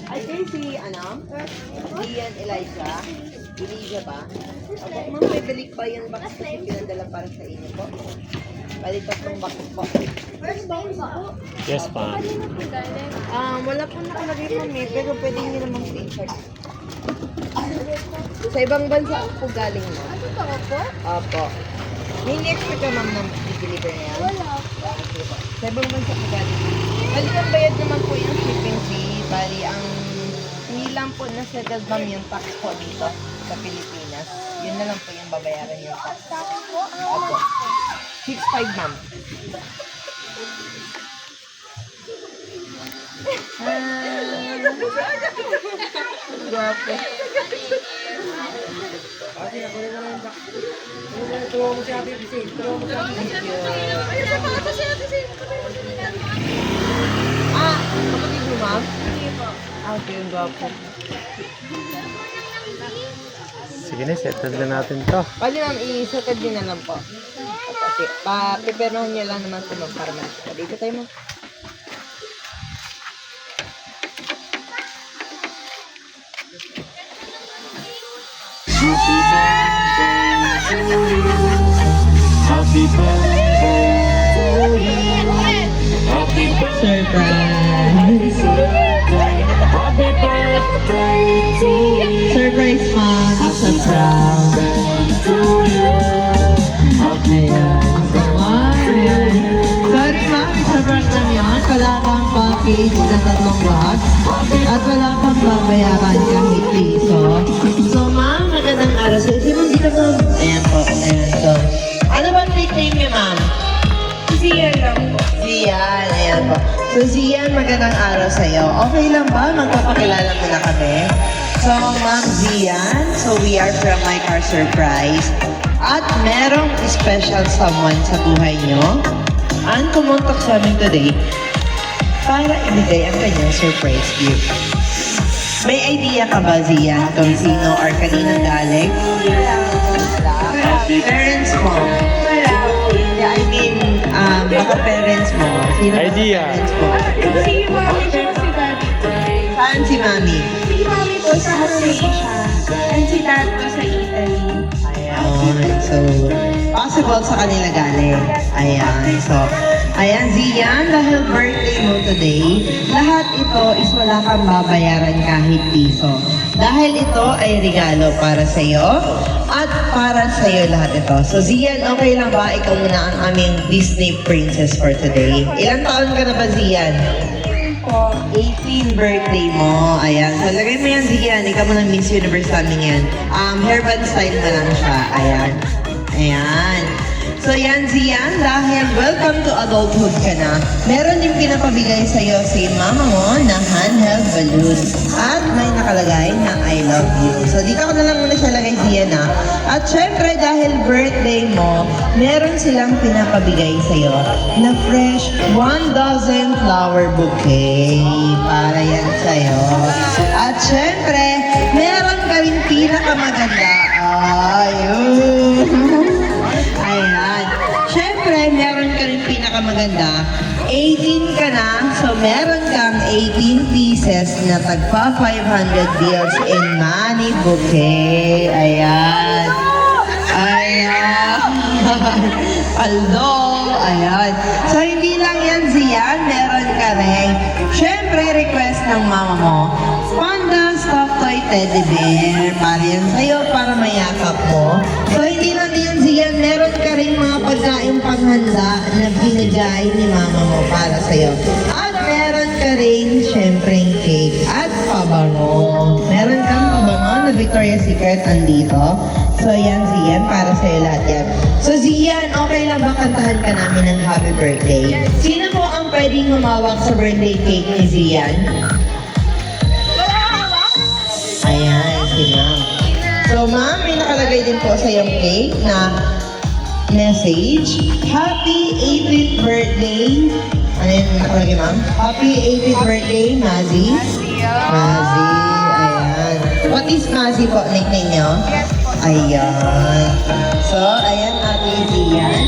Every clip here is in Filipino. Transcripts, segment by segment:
Ay, kayo si, Ian Eliza? Elijah ba? Opo, ma'am, may balik pa yan box kasi pinadala para sa inyo po. Balik tatlong box po. Yes, ma'am. Wala po nakalagay ma'am pero pwede nyo namang screenshot. Sa ibang bansa po galing mo. Ano ba po? Opo. May expect ka ma'am na i-deliver na yan? Wala po. Sa ibang bansa po galing. Bali ang bayad naman po yung shipping fee. Bali ang hindi lang po na settled ma'am yung tax po dito sa Pilipinas. Yun na lang po yung babayaran yung tax. Opo. 6.5 ma'am. Guwapo. Kasi ako rin naman yung tuwa mo si Ate Bisin. Tuwa mo si Ate Bisin. Kapatid mo ma'am? Okay, yung guwapo. Sige na, settle na natin to. Bali ma'am, i-settle din na lang po. Okay, papipernohan niyo lang naman po ma'am para mag-settle. Dito tayo ma'am. Happy birthday to you. Happy birthday. Happy birthday to you. Surprise ma'am. Happy birthday to you. Happy Ayan. Sorry ma'am, sobrang lang yan. Wala kang package na tatlong box. At wala kang babayaran kahit piso. So ma'am, magandang araw sa iyo. Dito ma'am. Ayan po, ayan. So, ano ba nickname niyo ma'am? Siya lang po. Zian, ayan po. So Zian, magandang araw sa iyo. Okay lang ba? Magpapakilala mo na kami. So ma'am Zian, so we are from My Car Surprise. At merong special someone sa buhay nyo ang kumontak sa amin today para ibigay ang kanyang surprise gift. May idea ka ba, Zian, kung sino or kaninang galing? Parents mo? Yeah, I mean, baka parents mo. Sino ba Idea. parents mo? Si Mami po si Daddy po. Saan si Mami? Si Mami po sa Croatia. And si Dad po sa Italy. Ayan, so, possible sa kanila galing. Ayan, so, ayan, Zian, dahil birthday mo today, lahat ito is wala kang babayaran kahit piso. Dahil ito ay regalo para sa iyo at para sa iyo lahat ito. So, Zian, okay lang ba? Ikaw muna ang aming Disney princess for today. Ilang taon ka na ba, Zian? 18 birthday mo. Ayan. So, lagay mo yan, Zian. Ikaw mo ng Miss Universe namin yan. Hairband style mo lang siya. Ayan. Ayan. So, yan, Zian. Dahil welcome to adulthood ka na, meron din pinapabigay sa'yo si mama mo na handheld balloon. At may nakalagay na I love you. So, dito ko na lang muna siya lagay, Zian, ha. At syempre, dahil birthday mo, meron silang pinapabigay sa'yo na fresh 1 dozen flower bouquet. Para yan sa'yo. At syempre, meron ka rin pinakamaganda. Ayun. Ayan. Syempre, meron ka rin pinakamaganda. 18 ka na, so meron kang 18 pieces na tagpa 500 bills in money bouquet. Ayan. Ayan. Aldo. Ayan. So, hindi lang yan, Zian. Meron ka rin. Syempre, request ng mama mo. Panda Stuffed Toy Teddy Bear. Para yan sa'yo, para mayakap mo. So, hindi lang din yan, Zian. Meron ka rin mga pagkain panghanda na binigay ni mama mo para sa'yo. At meron ka rin, syempre, cake at pabango. Meron kang pabango na Victoria's Secret andito. So, yan, Zian, para sa'yo lahat yan. So, Zian, okay lang ba kantahan ka namin ng happy birthday? Sino po ang pwedeng humawak sa birthday cake ni Zian? Ayan, si Ma'am. So, Ma'am, may nakalagay din po sa iyong cake na message. Happy 18th birthday. Ano yung nakalagay, Ma'am? Happy 18th birthday, Mazi. Mazi, ayan. What is Mazi po, nickname niyo? Ayan. So, ayan, Ate Zian.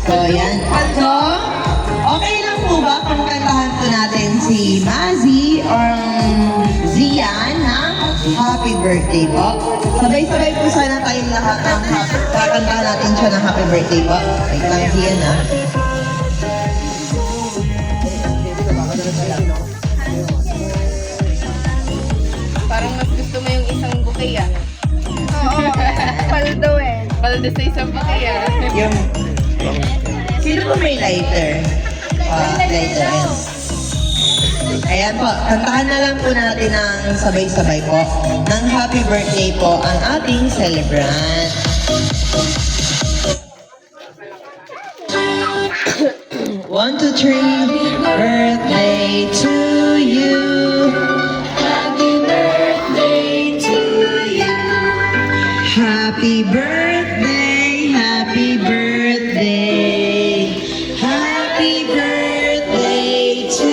So, ayan. So, okay lang po ba kung kantahan birthday po. Sabay-sabay po sana tayong lahat ng kakantahan natin siya ng happy birthday po. Wait lang siya na. Parang mas gusto mo yung isang bouquet ah. Oo, paldo eh. Paldo sa isang bouquet ah. Yung... Sino po may lighter? Lighter. Ayan po, kantahan na lang po natin ng sabay-sabay po ng happy birthday po ang ating celebrant. One, two, three. Birthday to you. Happy birthday to you. Happy birthday, happy birthday. Happy birthday to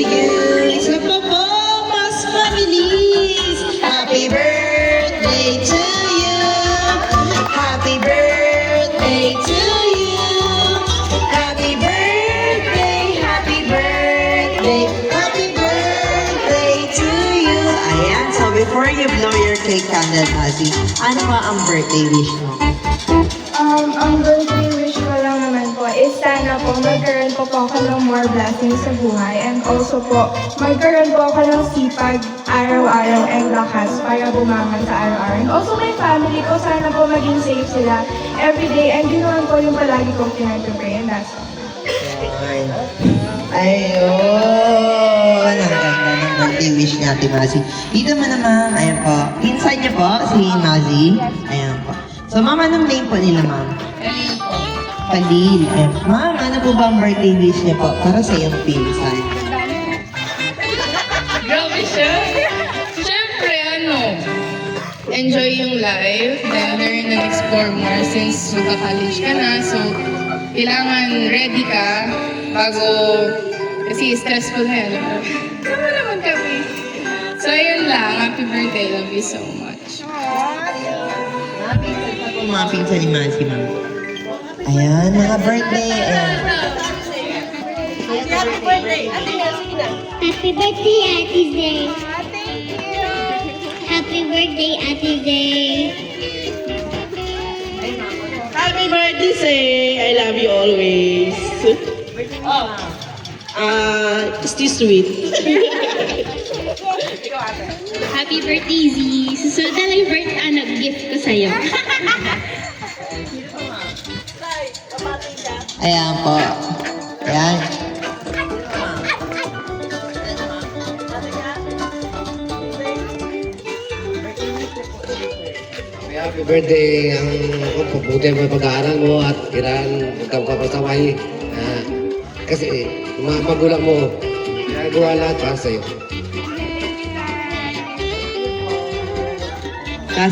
you. Isa pa po, mas mabilis. Happy birthday to you. Happy birthday to you. Happy birthday, happy birthday. Happy birthday to you. Ayan, so before you blow your cake candle, Ozzy, ano ba ang birthday wish mo? Ang birthday wish ko lang naman po is sana po magkaroon po ako ng more blessings sa buhay and also po magkaroon po ako ng sipag araw-araw and lakas para bumangon sa araw-araw. And also my family ko, sana po maging safe sila everyday and ginawan ko yung palagi kong pinag-pray and that's all. Ayun! Ang ganda ng birthday wish ni Ate Mazi. Dito mo naman, ayan po. Inside niyo po, si Mazi. Ayan po. So, ma'am, anong name po nila, ma'am? Khalil. Ayan. Ma'am, ano po ba ang birthday wish niya po para sa iyong pinsan? Grabe siya. Siyempre, enjoy yung life, then learn and explore more since magka-college ka na. So, kailangan ready ka bago, kasi stressful na yan. Tama naman kami. So, ayun lang. Happy birthday. Love you so much. Mga pinsan ni Mazi, ma'am. Ayan, mga birthday. Ayan. Happy birthday, Ate Zay. Happy birthday, Ate Zay. Happy birthday, Say! I love you always. Stay sweet. Happy birthday, Z. Susunod na lang yung gift ko sa'yo. Ayan po. Ayan. Happy birthday ang pagbuti mo yung pag-aaral mo at kailangan huwag kang papasaway. Kasi magulang mo, ginagawa lahat para sa'yo.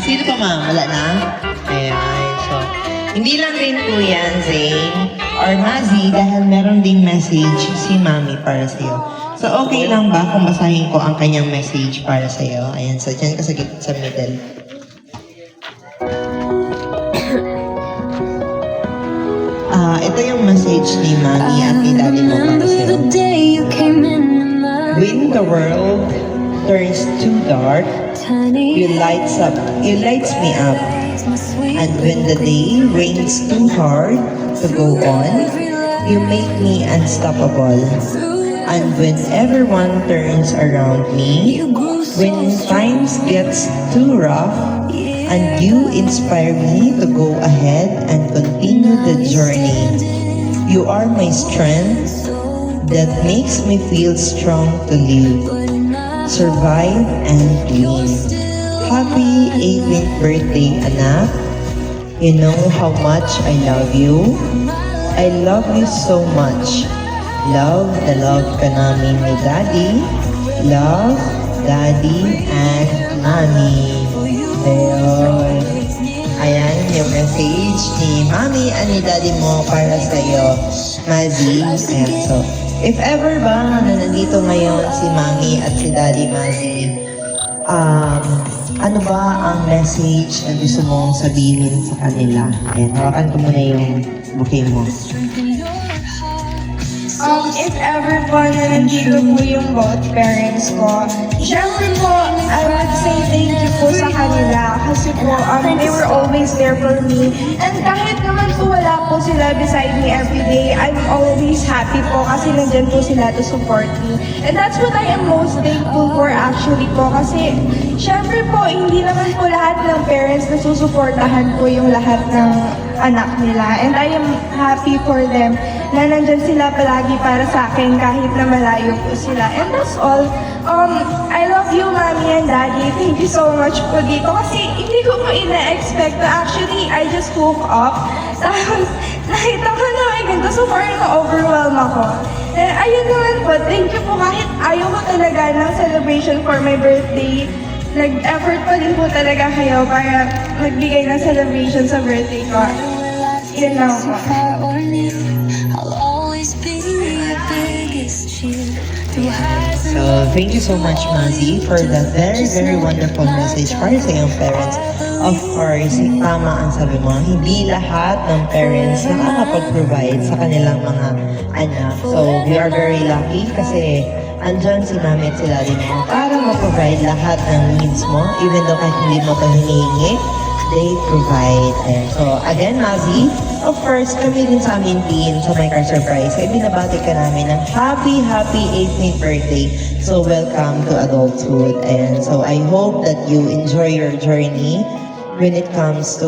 Sino pa, ma'am? Wala na? Ayan. So, hindi lang rin po yan, Zane or Mazi, dahil meron ding message si Mami para sa'yo. So, okay lang ba kung basahin ko ang kanyang message para sa'yo? Ayan, so dyan ka sa middle. Ito yung message ni Mami at ni Daddy mo para sa'yo. When the world turns too dark, you lights me up. And when the day rains too hard to go on, you make me unstoppable. And when everyone turns around me, when times gets too rough, and you inspire me to go ahead and continue the journey. You are my strength that makes me feel strong to live, survive, and win. Happy 18th birthday, anak. You know how much I love you. I love you so much. Love the love ka namin ni Daddy. Love, Daddy, and Mommy. Ayun. Ayan yung message ni Mommy and ni Daddy mo para sa'yo, Mazi. Ayan, so, if ever ba na nandito ngayon si Mommy at si Daddy Mazi, ano ba ang message na gusto mong sabihin sa kanila? Ayan, hawakan ko muna yung bouquet mo. If ever po na nandito po yung both parents ko, syempre po, I would say thank you po sa kanila kasi po, they were always there for me. And kahit naman po wala po sila beside me every day, I'm always happy po kasi nandyan po sila to support me. And that's what I am most thankful for actually po kasi syempre po, hindi naman po lahat ng parents na susuportahan po yung lahat ng anak nila. And I am happy for them na nandyan sila palagi para sa akin kahit na malayo po sila. And that's all. I love you, Mommy and Daddy. Thank you so much po dito kasi hindi ko po ina-expect na actually I just woke up. Tapos nakita ko na may ganito so parang na-overwhelm ako. And ayun naman po, thank you po kahit ayaw ko talaga ng celebration for my birthday. Nag-effort pa din po talaga kayo para magbigay ng celebration sa birthday ko. Yun lang po. I'll always be your biggest cheer. So, thank you so much, Mazi, for that very, very wonderful message para sa iyong parents. Of course, tama ang sabi mo, hindi lahat ng parents nakakapag-provide sa kanilang mga anak. So, we are very lucky kasi andyan si mami at si daddy mo para ma-provide lahat ng needs mo, even though kahit hindi mo ito hinihingi, they provide. Ayan. So, again, Mazi, of course, kami din sa amin team sa My Car Surprise, ay binabati ka namin ng happy 18th birthday. So, welcome to adulthood. And so, I hope that you enjoy your journey when it comes to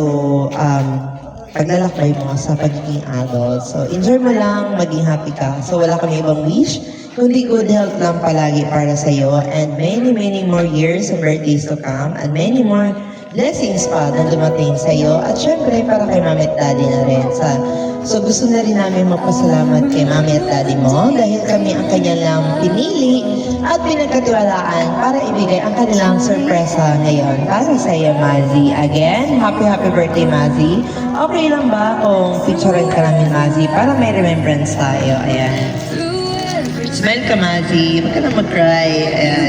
paglalakbay mo sa pagiging adult. So, enjoy mo lang, maging happy ka. So, wala kami ibang wish, kundi good health lang palagi para sa'yo and many, many more years and birthdays to come and many more blessings pa na dumating sa iyo at syempre para kay mami at daddy na rin. So gusto na rin namin magpasalamat kay mami at daddy mo dahil kami ang kanilang pinili at pinagkatiwalaan para ibigay ang kanilang sorpresa ngayon para sa iyo, Mazi. Again, happy birthday, Mazi. Okay lang ba kung picturean ka namin, Mazi, para may remembrance tayo? Ayan. Smile ka, Mazi. Huwag ka na mag-cry. Ayan.